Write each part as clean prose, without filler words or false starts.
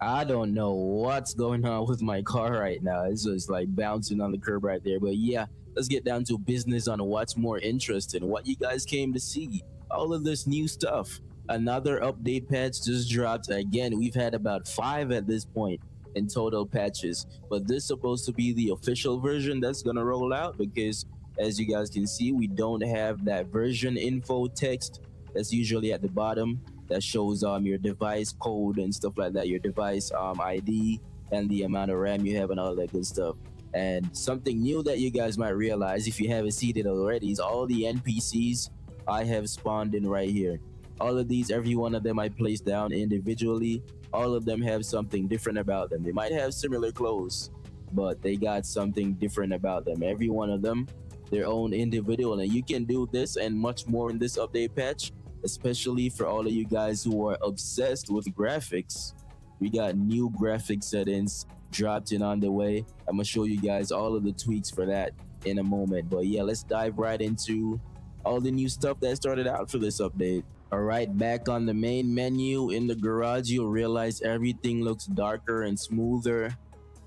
I don't know what's going on with my car right now. It's just like bouncing on the curb right there. But yeah, let's get down to business on what's more interesting, what you guys came to see, all of this new stuff. Another update patch just dropped. Again, we've had about five at this point in total patches, but this is supposed to be the official version that's gonna roll out because as you guys can see, we don't have that version info text that's usually at the bottom that shows your device code and stuff like that, your device ID and the amount of RAM you have and all that good stuff. And something new that you guys might realize if you haven't seen it already is all the NPCs I have spawned in right here. All of these, every one of them I placed down individually. All of them have something different about them. They might have similar clothes, but they got something different about them. Every one of them, their own individual. And you can do this and much more in this update patch, especially for all of you guys who are obsessed with graphics. We got new graphic settings dropped in on the way. I'm gonna show you guys all of the tweaks for that in a moment. But yeah, let's dive right into all the new stuff that started out for this update. All right, back on the main menu in the garage, you'll realize everything looks darker and smoother.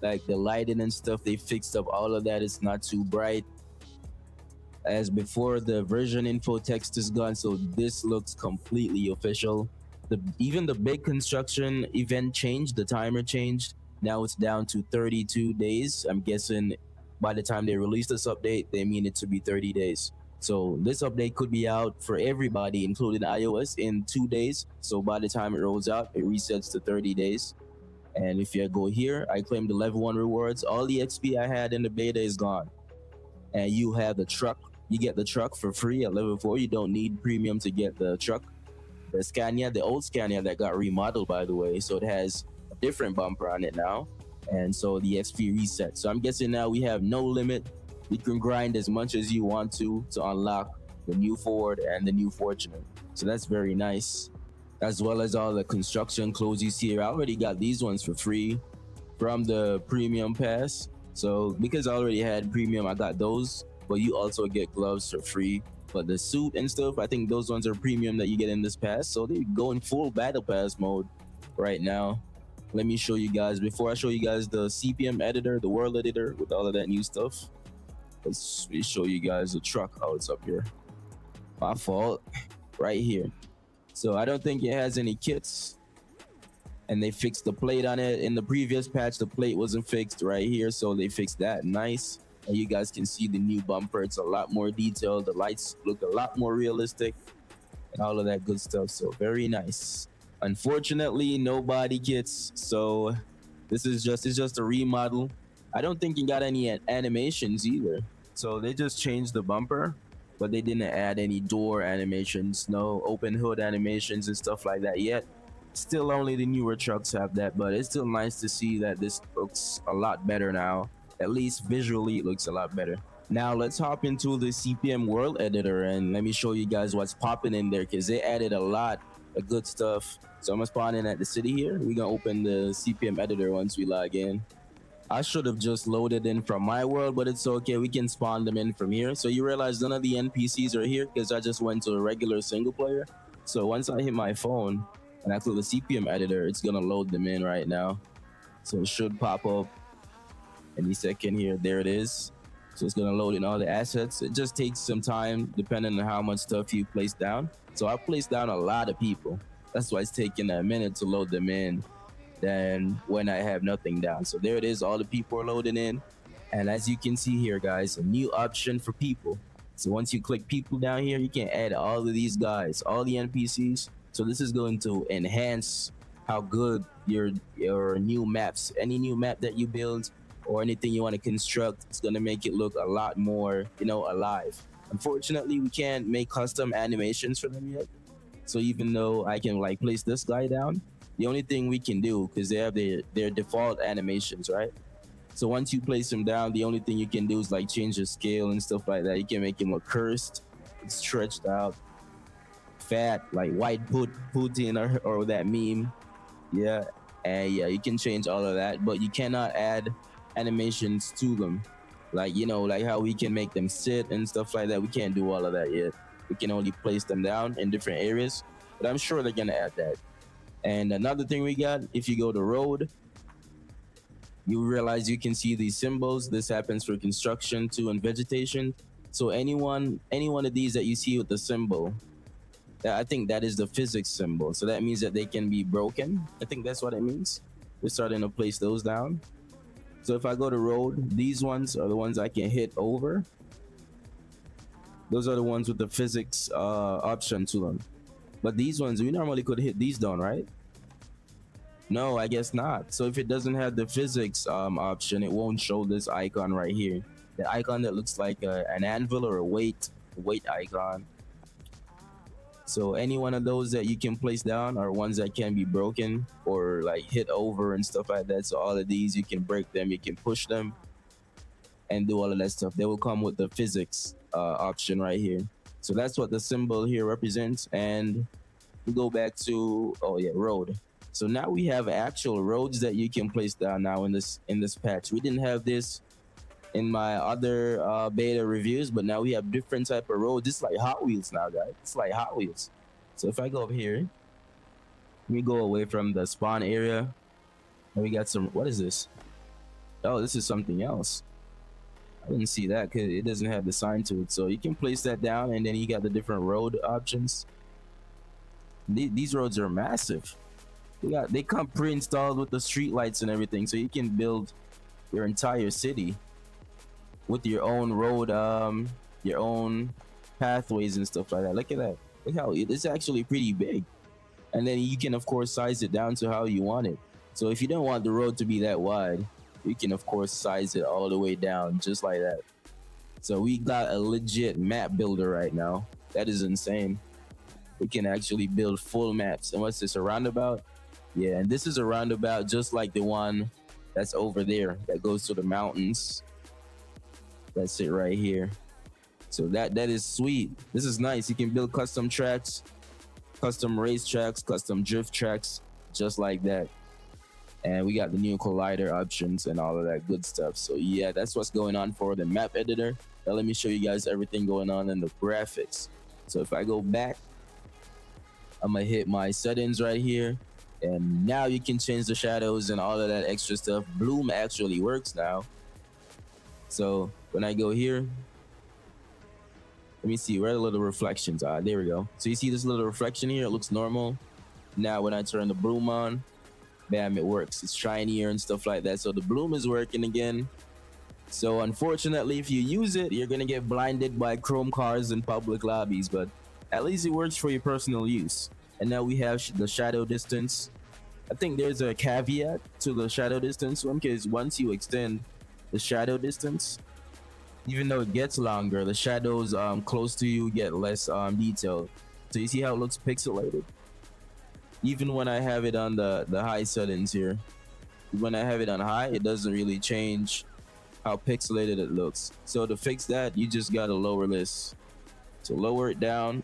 Like the lighting and stuff, they fixed up all of that. It's not too bright as before. The version info text is gone, so this looks completely official. Even the big construction event changed, the timer changed. Now it's down to 32 days. I'm guessing by the time they release this update, they mean it to be 30 days. So this update could be out for everybody, including iOS, in 2 days. So by the time it rolls out, it resets to 30 days. And if you go here, I claim the level 1 rewards. All the XP I had in the beta is gone. And you have the truck. You get the truck for free at level 4. You don't need premium to get the truck. The Scania, the old Scania that got remodeled, by the way. So it has a different bumper on it now. And so the XP reset. So I'm guessing now we have no limit. You can grind as much as you want to unlock the new Ford and the new Fortuner. So that's very nice. As well as all the construction clothes you see here. I already got these ones for free from the premium pass. So because I already had premium, I got those. But you also get gloves for free. But the suit and stuff, I think those ones are premium that you get in this pass. So they go in full battle pass mode right now. Let me show you guys, before I show you guys the CPM editor, the world editor with all of that new stuff. Let's show you guys the truck, how it's up here. My fault, right here. So I don't think it has any kits. And they fixed the plate on it. In the previous patch, the plate wasn't fixed right here. So they fixed that, nice. And you guys can see the new bumper. It's a lot more detailed. The lights look a lot more realistic and all of that good stuff. So very nice. Unfortunately, no body kits. So this is it's just a remodel. I don't think you got any animations either. So they just changed the bumper, but they didn't add any door animations, no open hood animations and stuff like that yet. Still only the newer trucks have that, but it's still nice to see that this looks a lot better now. At least visually, it looks a lot better. Now let's hop into the CPM World Editor and let me show you guys what's popping in there because they added a lot of good stuff. So I'm gonna spawn in at the city here. We're gonna open the CPM Editor once we log in. I should have just loaded in from my world, but it's okay. We can spawn them in from here. So you realize none of the NPCs are here because I just went to a regular single player. So once I hit my phone and I click the CPM Editor, it's gonna load them in right now. So it should pop up any second here. There it is. So it's gonna load in all the assets. It just takes some time depending on how much stuff you place down. So I placed down a lot of people. That's why it's taking a minute to load them in than when I have nothing down. So there it is. All the people are loading in. And as you can see here, guys, a new option for people. So once you click people down here, you can add all of these guys, all the NPCs. So this is going to enhance how good your new maps, any new map that you build, or anything you want to construct, it's going to make it look a lot more, alive. Unfortunately, we can't make custom animations for them yet. So even though I can like place this guy down, the only thing we can do, because they have their default animations, right? So once you place him down, the only thing you can do is like change the scale and stuff like that. You can make him look cursed, stretched out, fat, like white Putin or that meme. Yeah. And yeah, you can change all of that, but you cannot add animations to them. Like, like how we can make them sit and stuff like that. We can't do all of that yet. We can only place them down in different areas, but I'm sure they're going to add that. And another thing we got, if you go to road, you realize you can see these symbols. This happens for construction too and vegetation. So any one of these that you see with the symbol, I think that is the physics symbol. So that means that they can be broken. I think that's what it means. We're starting to place those down. So if I go to road, these ones are the ones I can hit over. Those are the ones with the physics option to them. But these ones, we normally could hit these down, right? No, I guess not. So if it doesn't have the physics option, it won't show this icon right here. The icon that looks like an anvil or a weight icon. So any one of those that you can place down are ones that can be broken or like hit over and stuff like that. So all of these, you can break them, you can push them and do all of that stuff. They will come with the physics option right here. So that's what the symbol here represents. And we go back to, oh yeah, road. So now we have actual roads that you can place down now in this patch. We didn't have this in my other beta reviews, but now we have different type of roads. It's like Hot Wheels now, guys. It's like Hot Wheels. So if I go over here, we go away from the spawn area, and we got some. What is this? Oh, this is something else. I didn't see that because it doesn't have the sign to it. So you can place that down, and then you got the different road options. These roads are massive. They come pre-installed with the street lights and everything, so you can build your entire city with your own road, your own pathways and stuff like that. Look at that. Look how it's actually pretty big. And then you can of course size it down to how you want it. So if you don't want the road to be that wide, you can of course size it all the way down just like that. So we got a legit map builder right now. That is insane. We can actually build full maps. And what's this, a roundabout? Yeah, and this is a roundabout just like the one that's over there that goes to the mountains. That's it right here. So that is sweet. This is nice. You can build custom tracks, custom race tracks, custom drift tracks, just like that. And we got the new collider options and all of that good stuff. So yeah, that's what's going on for the map editor. Now let me show you guys everything going on in the graphics. So if I go back, I'm gonna hit my settings right here. And now you can change the shadows and all of that extra stuff. Bloom actually works now. So when I go here, let me see where are the little reflections are. There we go. So you see this little reflection here, it looks normal. Now when I turn the bloom on, bam, it works. It's shinier and stuff like that. So the bloom is working again. So unfortunately, if you use it, you're gonna get blinded by chrome cars in public lobbies, but at least it works for your personal use. And now we have the shadow distance. I think there's a caveat to the shadow distance one, because once you extend the shadow distance, even though it gets longer, the shadows close to you get less detailed. So you see how it looks pixelated? Even when I have it on the high settings here, when I have it on high, it doesn't really change how pixelated it looks. So to fix that, you just gotta lower this. So lower it down.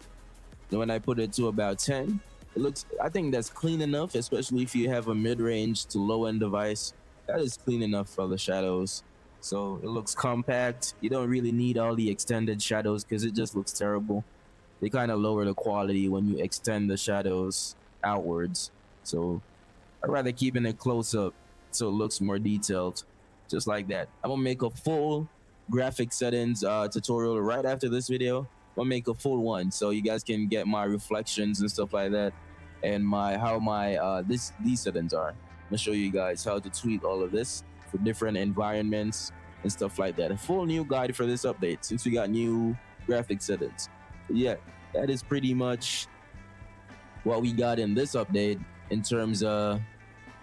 Then when I put it to about 10, it looks, I think that's clean enough, especially if you have a mid-range to low-end device. That is clean enough for the shadows. So it looks compact. You don't really need all the extended shadows because it just looks terrible. They kind of lower the quality when you extend the shadows outwards. So I'd rather keeping it close up so it looks more detailed, just like that. I'm gonna make a full graphic settings tutorial right after this video. I'm gonna make a full one so you guys can get my reflections and stuff like that, and how my these settings are. I'm gonna show you guys how to tweak all of this for different environments and stuff like that. A full new guide for this update since we got new graphic settings. But yeah, that is pretty much what we got in this update in terms of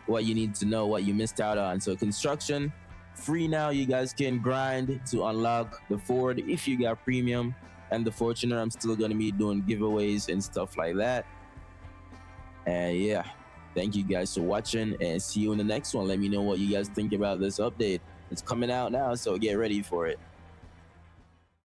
what you need to know, what you missed out on. So construction free now. You guys can grind to unlock the Ford if you got premium, and the Fortuner I'm still gonna be doing giveaways and stuff like that. And yeah, thank you guys for watching, and see you in the next one. Let me know what you guys think about this update. It's coming out now, so get ready for it.